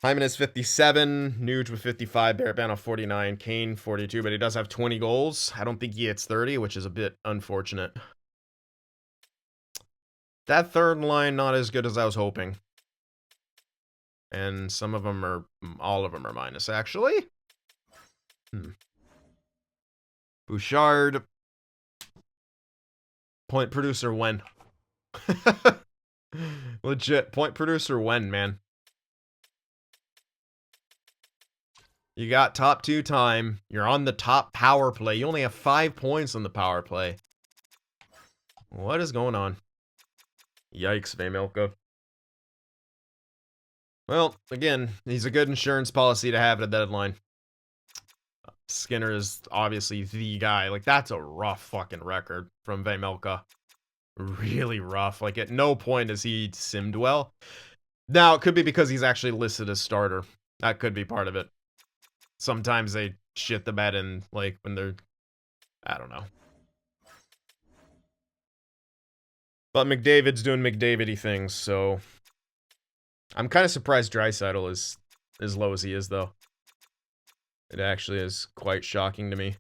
Hyman is 57. Nuge with 55. Barrett 49. Kane 42, but he does have 20 goals. I don't think he hits 30, which is a bit unfortunate. That third line, not as good as I was hoping. And some of them are, all of them are minus, actually. Bouchard. Point producer when? Legit, point producer when, man. You got top 2 time. You're on the top power play. You only have 5 points on the power play. What is going on? Yikes, Vemelka. Well, again, he's a good insurance policy to have at a deadline. Skinner is obviously the guy. Like, that's a rough fucking record from Vemelka. Really rough. Like, at no point has he simmed well. Now, it could be because he's actually listed as starter. That could be part of it. Sometimes they shit the bed in, like, when they're... I don't know. But McDavid's doing McDavid-y things, so... I'm kind of surprised Draisaitl is as low as he is, though. It actually is quite shocking to me.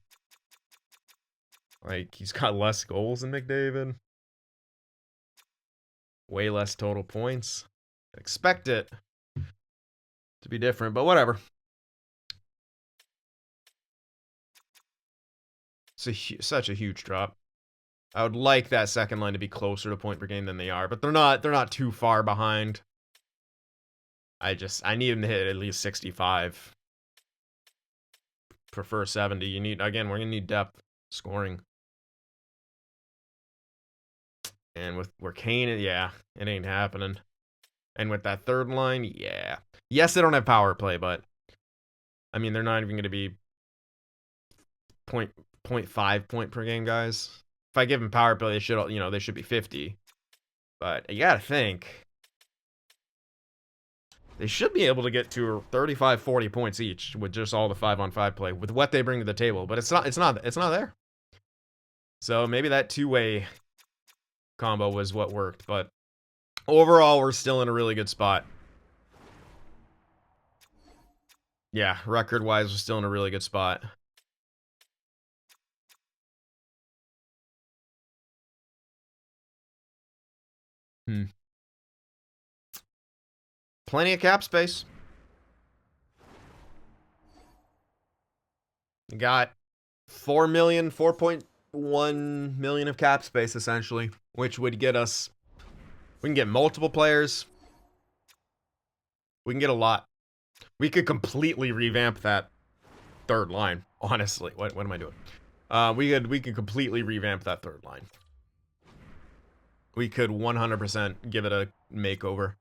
Like, he's got less goals than McDavid. Way less total points. Expect it to be different, but whatever. It's such a huge drop. I would like that second line to be closer to point per game than they are, but they're not. They're not too far behind. I need him to hit at least 65. Prefer 70. You need, again, we're gonna need depth scoring. And with where Kane, yeah, it ain't happening. And with that third line, yeah. Yes, they don't have power play, but I mean, they're not even gonna be 0.5 point per game guys. If I give them power play, they should, they should be 50. But you gotta think they should be able to get to 35, 40 points each with just all the 5-on-5 play with what they bring to the table. But it's not there. So maybe that two-way combo was what worked. But overall, we're still in a really good spot. Yeah, record-wise, we're still in a really good spot. Plenty of cap space. You got 4.1 million of cap space, essentially, which would get us, we can get multiple players. We can get a lot. We could completely revamp that third line, honestly. What am I doing? We could completely revamp that third line. We could 100% give it a makeover.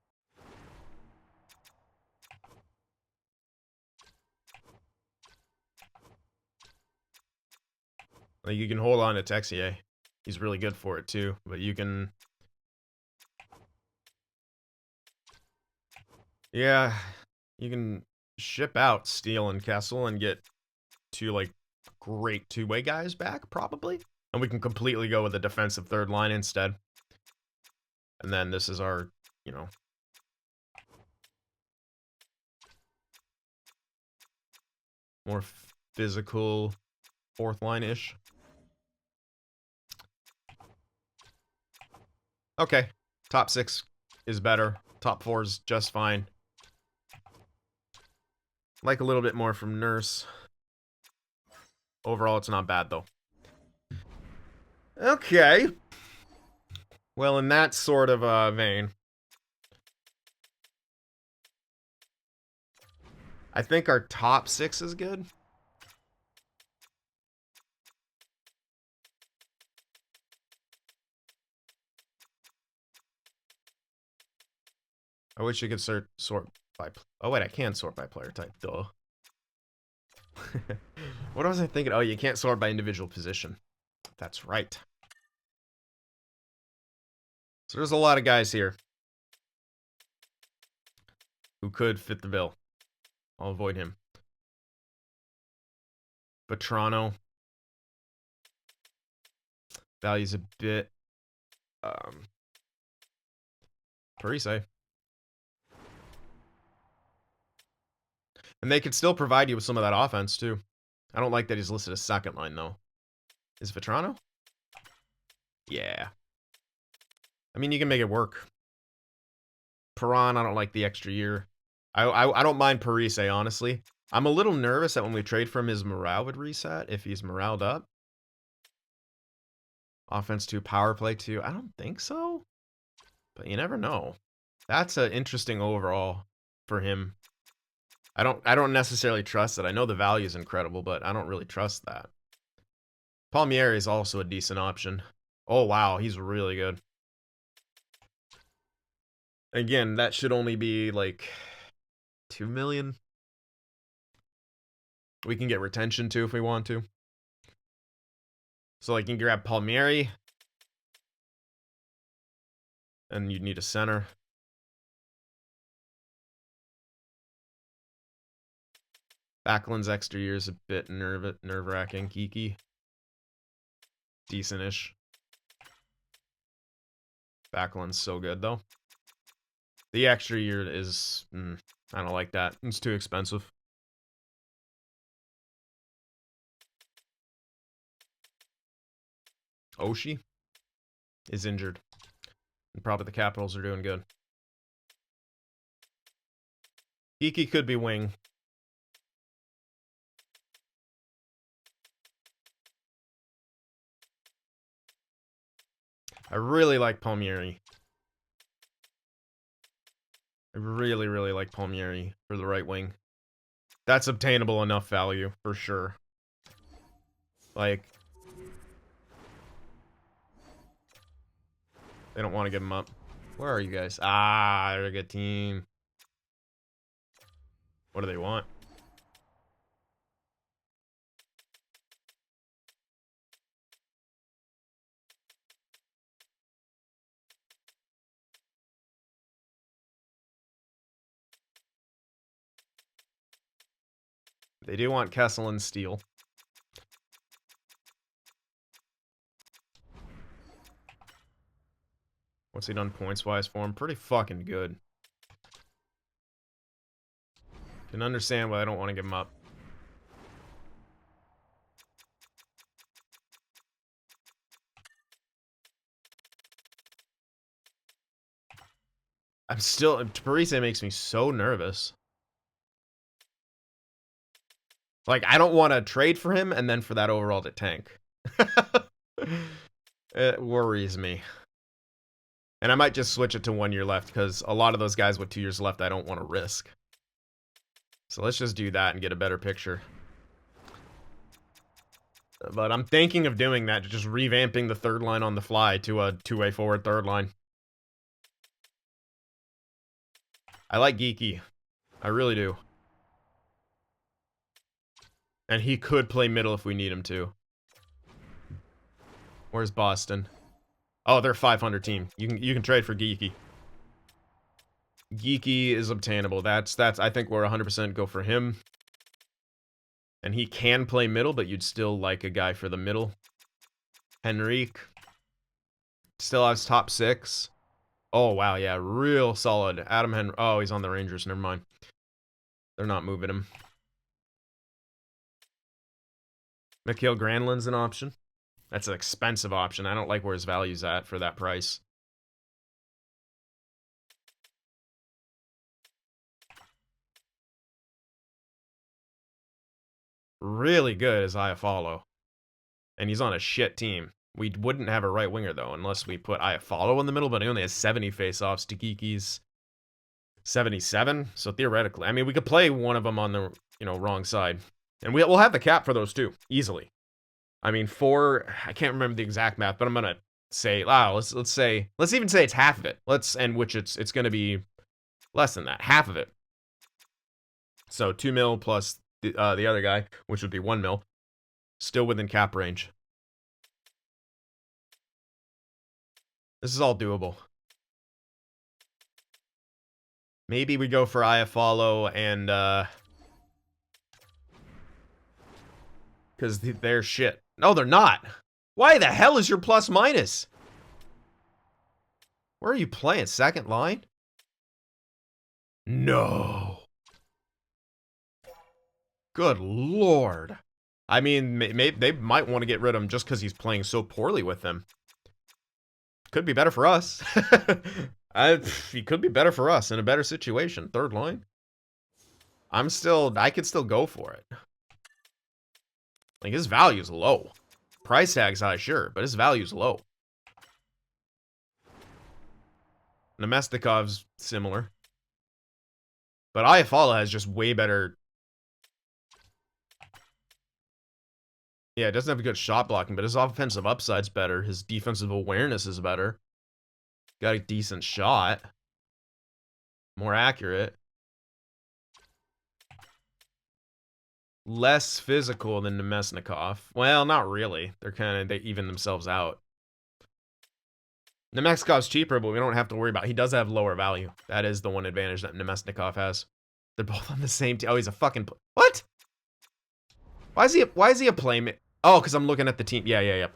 Like, you can hold on to Texier. He's really good for it too, but you can, yeah, you can ship out Steele and Kessel and get two, like, great two-way guys back, probably. And we can completely go with a defensive third line instead. And then this is our, more physical fourth line-ish. Okay, top 6 is better. Top 4 is just fine. Like a little bit more from Nurse. Overall, it's not bad, though. Okay. Well, in that sort of vein, I think our top 6 is good. I wish you could sort by... Oh, wait, I can sort by player type, duh. What was I thinking? Oh, you can't sort by individual position. That's right. So there's a lot of guys here who could fit the bill. I'll avoid him. But Toronto values a bit. Parise. And they could still provide you with some of that offense, too. I don't like that he's listed as second line, though. Is Vetrano? Yeah. I mean, you can make it work. Perron, I don't like the extra year. I don't mind Parise, honestly. I'm a little nervous that when we trade for him, his morale would reset if he's moraled up. Offense 2, power play 2. I don't think so. But you never know. That's an interesting overall for him. I don't necessarily trust it. I know the value is incredible, but I don't really trust that. Palmieri is also a decent option. Oh, wow. He's really good. Again, that should only be like 2 million. We can get retention too if we want to. So like you can grab Palmieri. And you'd need a center. Backlund's extra year is a bit nerve-wracking. Geeky. Decent-ish. Backlund's so good, though. The extra year is... I don't like that. It's too expensive. Oshie is injured. And probably the Capitals are doing good. Geeky could be wing. I really like Palmieri. I really, really like Palmieri for the right wing. That's obtainable enough value, for sure. Like, they don't want to give him up. Where are you guys? Ah, they're a good team. What do they want? They do want Kessel and Steele. What's he done points-wise for him? Pretty fucking good. Can understand why I don't want to give him up. I'm still... Parise makes me so nervous. Like, I don't want to trade for him and then for that overall to tank. It worries me. And I might just switch it to 1 year left, because a lot of those guys with 2 years left I don't want to risk. So let's just do that and get a better picture. But I'm thinking of doing that, just revamping the third line on the fly to a two-way forward third line. I like Geeky. I really do. And he could play middle if we need him to. Where's Boston? Oh, they're a 500 team. You can trade for Geeky. Geeky is obtainable. That's I think we're 100% go for him. And he can play middle, but you'd still like a guy for the middle. Henrique. Still has top 6. Oh, wow, yeah, real solid. Adam Henry. Oh, he's on the Rangers. Never mind. They're not moving him. Mikhail Granlund's an option. That's an expensive option. I don't like where his value's at for that price. Really good is Iafallo. And he's on a shit team. We wouldn't have a right winger, though, unless we put Iafallo in the middle, but he only has 70 face-offs to Geeky's 77. So theoretically, I mean, we could play one of them on the, wrong side. And we'll have the cap for those two, easily. I mean, I can't remember the exact math, but I'm gonna say, let's even say it's half of it. It's gonna be less than that, half of it. So 2 mil plus the other guy, which would be 1 mil, still within cap range. This is all doable. Maybe we go for Iafallo and because they're shit. No, they're not. Why the hell is your plus minus? Where are you playing? Second line? No. Good lord. I mean, they might want to get rid of him just because he's playing so poorly with them. Could be better for us. He could be better for us in a better situation. Third line. I could still go for it. Like, his value's low. Price tag's high, sure, but his value's low. Nemestikov's similar. But Iafallo has just way better... Yeah, it doesn't have a good shot blocking, but his offensive upside's better. His defensive awareness is better. Got a decent shot. More accurate. Less physical than Nemesnikov. Well, not really. They even themselves out. Nemestikov's cheaper, but we don't have to worry about it. He does have lower value. That is the one advantage that Nemesnikov has. They're both on the same team. Oh, he's a fucking... What? Why is he a playmate? Oh, because I'm looking at the team. Yeah.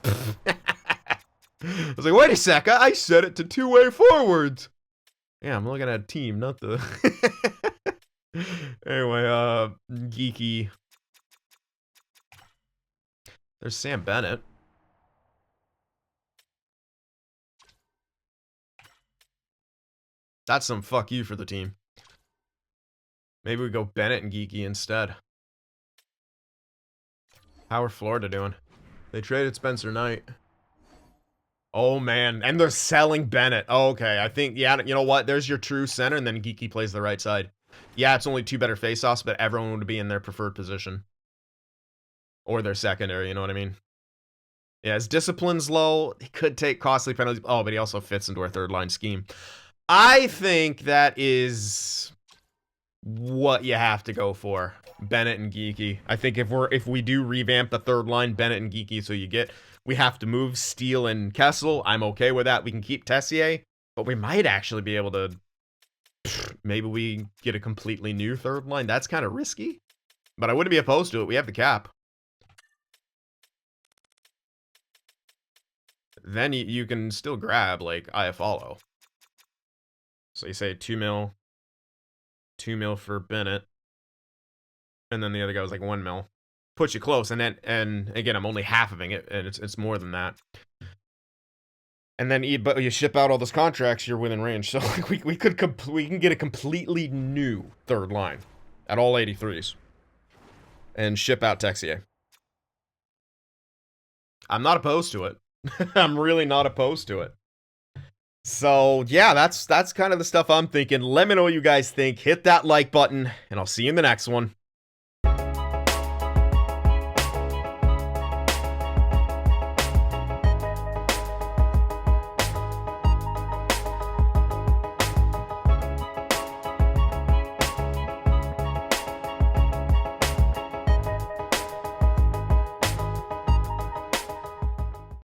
I was like, wait a sec. I set it to two-way forwards. Yeah, I'm looking at a team, not the... Anyway, geeky. There's Sam Bennett. That's some fuck you for the team. Maybe we go Bennett and geeky instead. How are Florida doing? They traded Spencer Knight. Oh, man. And they're selling Bennett. Oh, okay. I think, yeah, you know what? There's your true center, and then geeky plays the right side. Yeah, it's only 2 better faceoffs, but everyone would be in their preferred position. Or their secondary, you know what I mean? Yeah, his discipline's low. He could take costly penalties. Oh, but he also fits into our third-line scheme. I think that is what you have to go for. Bennett and geeky. I think if we do revamp the third line, Bennett and geeky, so we have to move Steele and Kessel. I'm okay with that. We can keep Tessier, but we might actually be able to. Maybe we get a completely new third line. That's kind of risky, but I wouldn't be opposed to it. We have the cap. Then you can still grab like Iafallo. So you say 2 mil for Bennett. And then the other guy was like 1 mil. Puts you close, and again, I'm only halving it, and it's more than that. And then, but you ship out all those contracts, you're within range. So like we can get a completely new third line at all 83s, and ship out Texier. I'm not opposed to it. I'm really not opposed to it. So yeah, that's kind of the stuff I'm thinking. Let me know what you guys think. Hit that like button, and I'll see you in the next one.